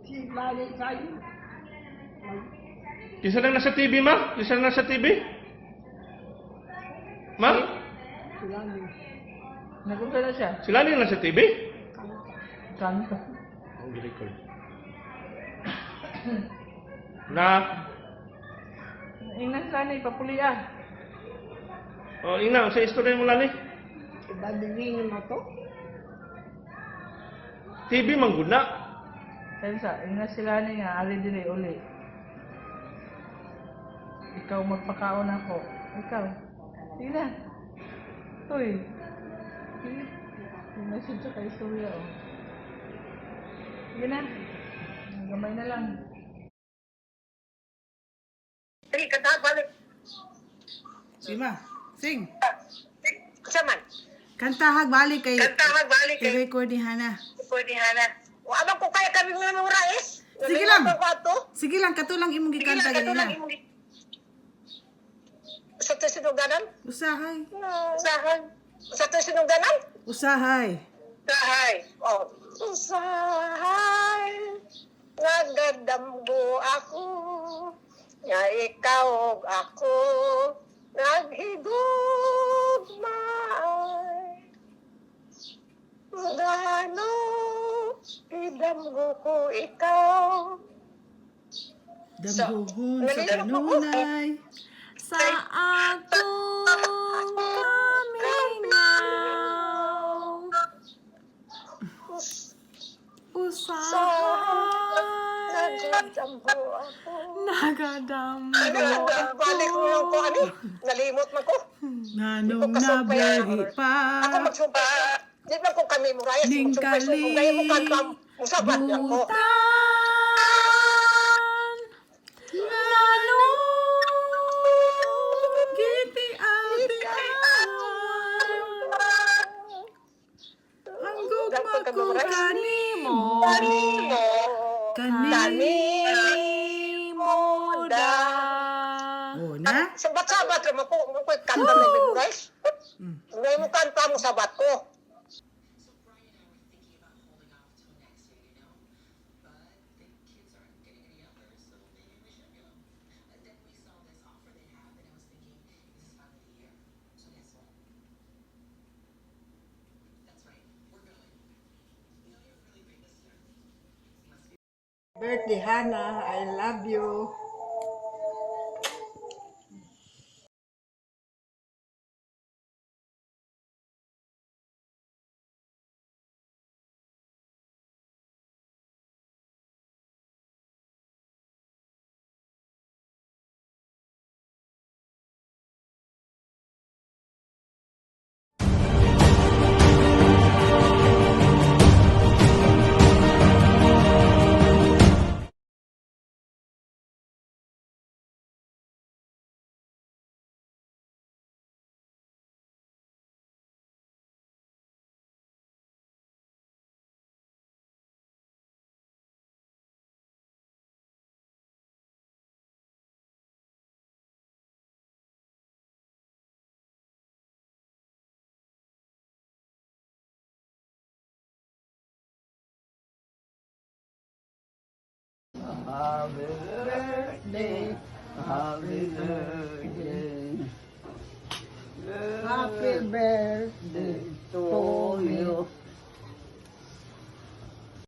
Si Lali sa'yo. Kisa lang nasa TV, ma? Kisa lang nasa TV? Ma? Si Lali. Nagunta na siya. Sila lang nasa TV? Kanta. Oh, record. Na? Ingnan sana ipapulian. Oh, ina, sa istorya mo lani. Ibadilin mo to. TV mangguna. Kaya sa, ingnan sila nga, ali dili uli. Ikaw magpakaon ako. Ikaw. Sige na. Uy. Sige. Yung message sa kay istorya, oh. Sige na. Gamay na lang. Sige, kanta, balik. Sima, sing. Saman. Kantahag balik kay Kanta, magbalik kay record ni Hana. pwede hana. O, abang ko kaya kami mga rais. Sige lang. Ato. Sige lang, katulang imong gikanta ganina. Sa to sinuganan? Usahay. Usahan. Sa to sinuganan? Usahay. Usahay. Oh. Usahay. Nagadamgo ako. Nga ikaw ug ako. Naghigugmay. Gano. Idamgo ko ikaw. Damguhon sa kanunay. Sa atong kamingaw. Usahay. Nagadamgo ako. Nagadamgo Balik mo lang ko, ano? Nalimot man ko. Nanong nabuhi pa. Ako magsumpa. Di ba ko kami mo raya? Ning Kung kaya mo kantam, musabat niya ko. butan. Nanong giti atian. Hanggog ko kanimo. Kanimo da. Oh, na? Sabat-sabat rin mo ko kanta na yung guys. Ngayon mo kanta mo sabat ko. Birthday, Hana. I love you. Happy birthday, happy birthday, happy birthday to you.